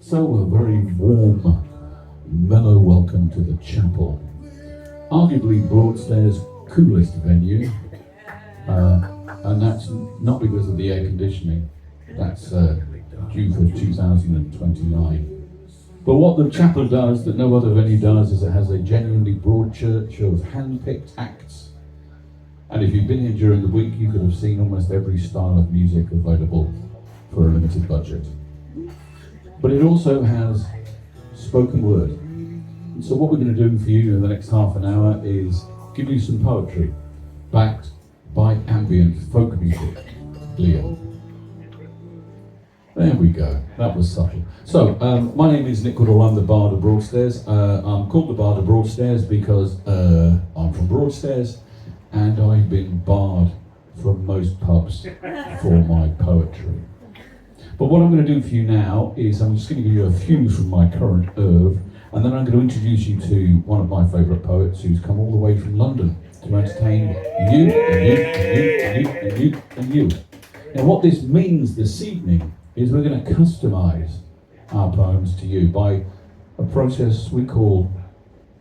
So a very warm, mellow welcome to the chapel. Arguably Broadstairs' coolest venue, and that's not because of the air conditioning. That's due for 2029. But what the chapel does that no other venue does is it has a genuinely broad church of hand-picked acts. And if you've been here during the week, you could have seen almost every style of music available for a limited budget. But it also has spoken word. And so what we're going to do for you in the next half an hour is give you some poetry backed by ambient folk music. Liam. There we go, that was subtle. So, my name is Nick Goodall, I'm the Bard of Broadstairs. I'm called the Bard of Broadstairs because I'm from Broadstairs and I've been barred from most pubs for my poetry. But what I'm going to do for you now is I'm just going to give you a few from my current oeuvre, and then I'm going to introduce you to one of my favourite poets who's come all the way from London to entertain you, and you, and you, and you, and you, and you. Now what this means this evening is we're going to customise our poems to you by a process we call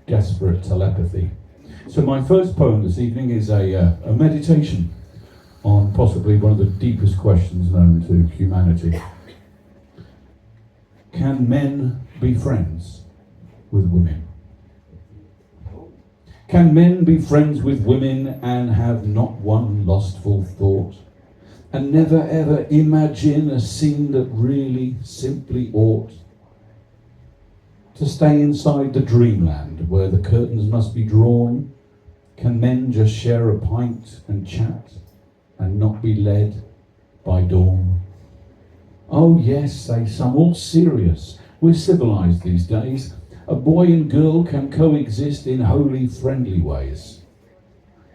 desperate telepathy. So my first poem this evening is a meditation on possibly one of the deepest questions known to humanity. Can men be friends with women? Can men be friends with women and have not one lustful thought, and never ever imagine a scene that really simply ought to stay inside the dreamland where the curtains must be drawn? Can men just share a pint and chat and not be led by dawn? Oh yes, say some, all serious. We're civilised these days. A boy and girl can coexist in wholly friendly ways.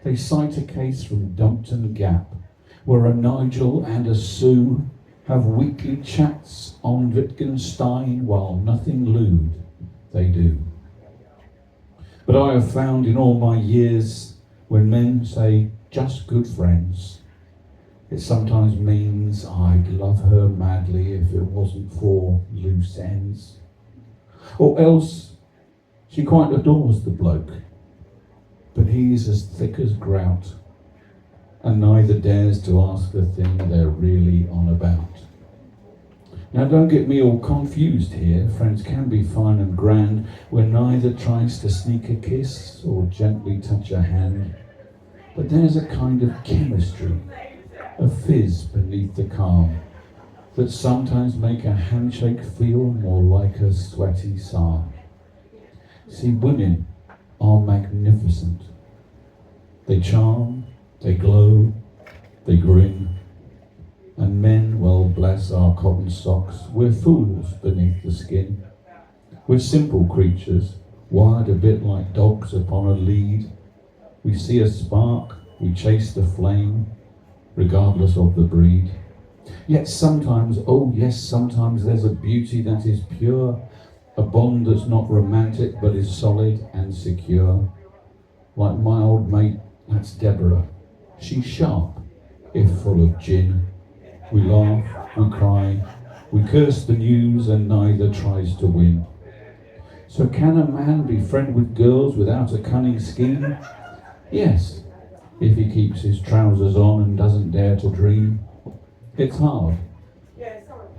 They cite a case from Dumpton Gap, where a Nigel and a Sue have weekly chats on Wittgenstein while nothing lewd they do. But I have found in all my years, when men say just good friends, it sometimes means I'd love her madly if it wasn't for loose ends. Or else she quite adores the bloke, but he's as thick as grout, and neither dares to ask the thing they're really on about. Now don't get me all confused here, friends can be fine and grand when neither tries to sneak a kiss or gently touch a hand. But there's a kind of chemistry, a fizz beneath the calm, that sometimes make a handshake feel more like a sweaty psalm. See, women are magnificent. They charm, they glow, they grin. And men, well bless our cotton socks, we're fools beneath the skin. We're simple creatures, wired a bit like dogs upon a lead. We see a spark, we chase the flame, regardless of the breed. Yet sometimes, oh yes, sometimes there's a beauty that is pure, a bond that's not romantic but is solid and secure. Like my old mate, that's Deborah. She's sharp, if full of gin. We laugh, we cry, we curse the news and neither tries to win. So can a man be friend with girls without a cunning scheme? Yes, if he keeps his trousers on and doesn't dare to dream. It's hard,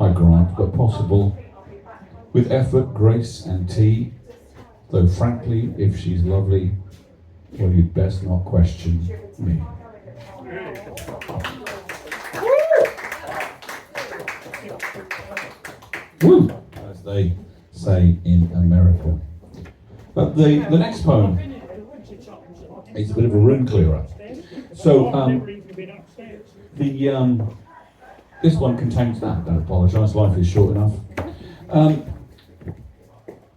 I grant, but possible. With effort, grace and tea. Though frankly, if she's lovely, well, you'd best not question me. Woo, as they say in America. But the next poem is a bit of a room clearer. So this one contains that. Don't apologise, life is short enough.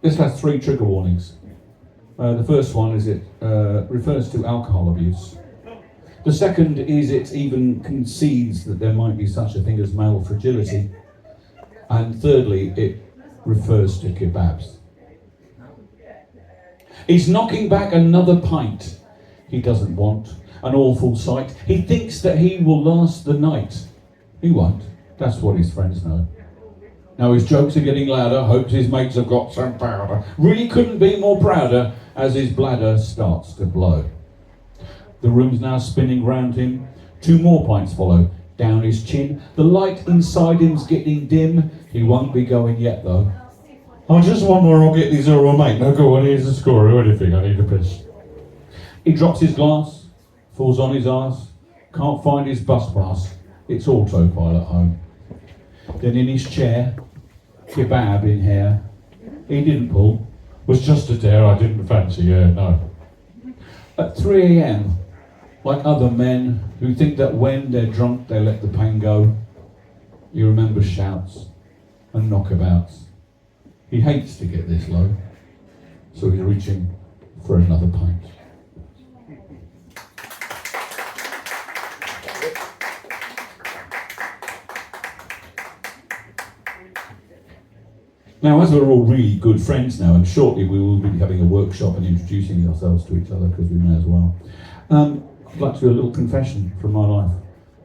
This has 3 trigger warnings. The first one is it refers to alcohol abuse. The second is it even concedes that there might be such a thing as male fragility. And thirdly, it refers to kebabs. He's knocking back another pint. He doesn't want an awful sight. He thinks that he will last the night. He won't. That's what his friends know. Now his jokes are getting louder, hopes his mates have got some powder. Really couldn't be more prouder as his bladder starts to blow. The room's now spinning round him. 2 more pints follow down his chin. The light inside him's getting dim. He won't be going yet though. Oh, just one more, I'll get these all, mate. No, go on, here's the score or anything, I need a piss. He drops his glass, falls on his arse, can't find his bus pass. It's autopilot home. Then in his chair, kebab in hair. He didn't pull, was just a dare I didn't fancy, no. At 3 a.m, like other men who think that when they're drunk they let the pain go, he remembers shouts and knockabouts. He hates to get this low, so he's reaching for another pint. Now, as we're all really good friends now, and shortly we will be having a workshop and introducing ourselves to each other, because we may as well, I'd like to do a little confession from my life.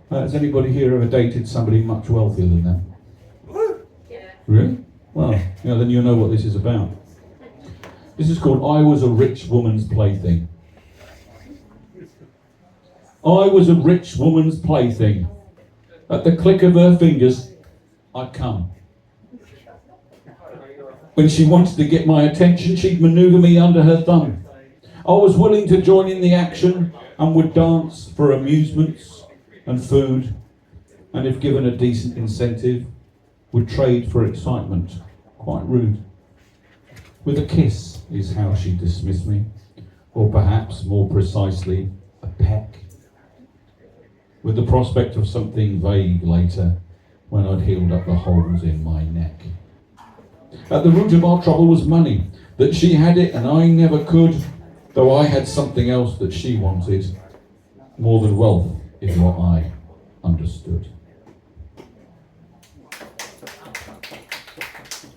Has anybody here ever dated somebody much wealthier than them? Yeah. Really? Well, then you'll know what this is about. This is called I Was a Rich Woman's Plaything. I was a rich woman's plaything. At the click of her fingers, I'd come. When she wanted to get my attention, she'd manoeuvre me under her thumb. I was willing to join in the action and would dance for amusements and food, and if given a decent incentive, would trade for excitement. Quite rude. With a kiss is how she dismissed me, or perhaps more precisely, a peck. With the prospect of something vague later, when I'd healed up the holes in my neck. At the root of our trouble was money, that she had it and I never could, though I had something else that she wanted. More than wealth is what I understood.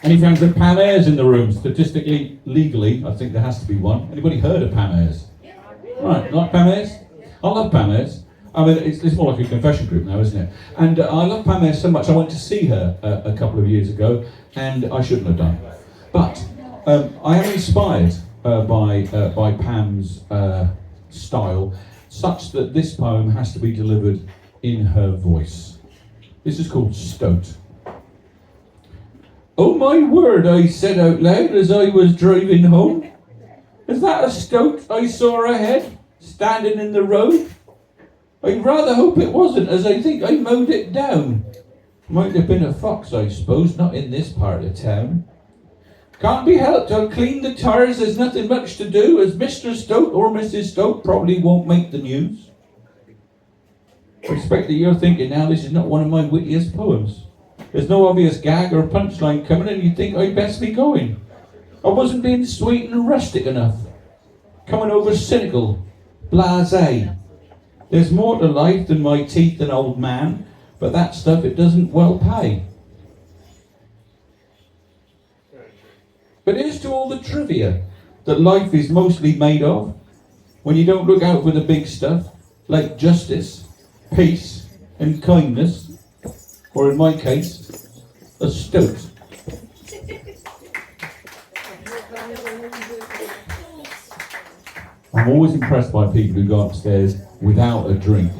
Any fans of Pam Ayres in the room? Statistically, legally, I think there has to be one. Anybody heard of Pam Ayres? Right, like Pam Ayres? I love Pam Ayres. I mean, it's more like a confession group now, isn't it? And I love Pam Ayres so much, I went to see her a couple of years ago, and I shouldn't have done. But I am inspired by Pam's style, such that this poem has to be delivered in her voice. This is called Stoat. Oh my word, I said out loud as I was driving home. Is that a stoat I saw ahead, standing in the road? I'd rather hope it wasn't, as I think I mowed it down. Might have been a fox, I suppose, not in this part of town. Can't be helped, I'll clean the tires, there's nothing much to do, as Mr. Stoat or Mrs. Stoat probably won't make the news. I expect that you're thinking now this is not one of my wittiest poems. There's no obvious gag or punchline coming and you think I'd best be going. I wasn't being sweet and rustic enough. Coming over cynical, blasé. There's more to life than my teeth and old man, but that stuff it doesn't well pay. But here's to all the trivia that life is mostly made of, when you don't look out for the big stuff, like justice, peace and kindness, or in my case, a stoat. I'm always impressed by people who go upstairs without a drink,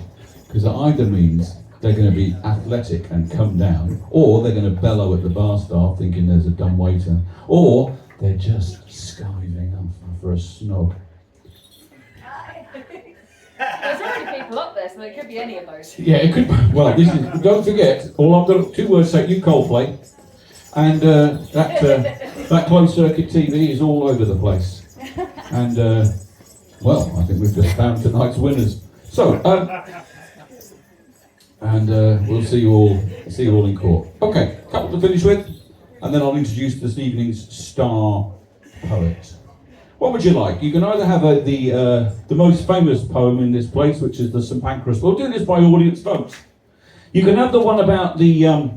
because it either means they're going to be athletic and come down, or they're going to bellow at the bar staff thinking there's a dumb waiter, or they're just skiving up for a snog. There's already people up there, so it could be any of those. Yeah, it could. Well, this is. Don't forget. All I've got 2 words to say. You Coldplay, and that closed circuit TV is all over the place. And well, I think we've just found tonight's winners. So, we'll see you all in court. Okay, couple to finish with, and then I'll introduce this evening's star poet. What would you like? You can either have the most famous poem in this place, which is the St Pancras. We'll do this by audience votes. You can have the one about the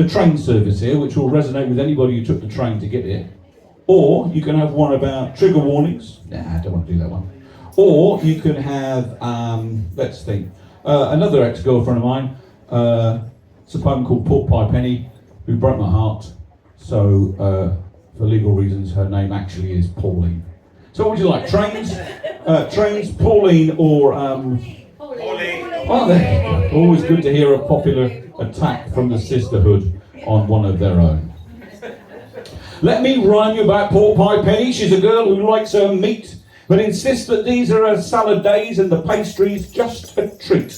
train service here, which will resonate with anybody who took the train to get here. Or you can have one about trigger warnings. Nah, I don't want to do that one. Or you can have, let's think, another ex-girlfriend of mine. It's a poem called Pork Pie Penny. who broke my heart. So, for legal reasons, her name actually is Pauline. So what would you like, trains, Pauline, or... Pauline. Oh, they're always good to hear a popular attack from the sisterhood on one of their own. Let me rhyme you about Pork Pie Penny. She's a girl who likes her meat, but insists that these are her salad days and the pastry's just a treat.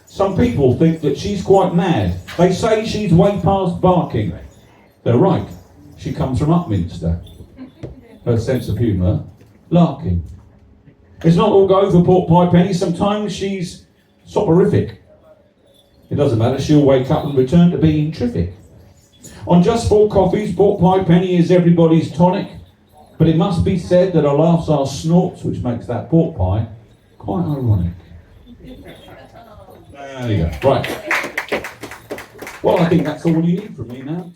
Some people think that she's quite mad. They say she's way past barking. They're right. She comes from Upminster. Her sense of humour, larking. It's not all go for Pork Pie Penny. Sometimes she's soporific. It doesn't matter. She'll wake up and return to being terrific. On just 4 coffees, Pork Pie Penny is everybody's tonic. But it must be said that her laughs are snorts, which makes that pork pie quite ironic. There you go. Right. Well, I think that's all you need from me now.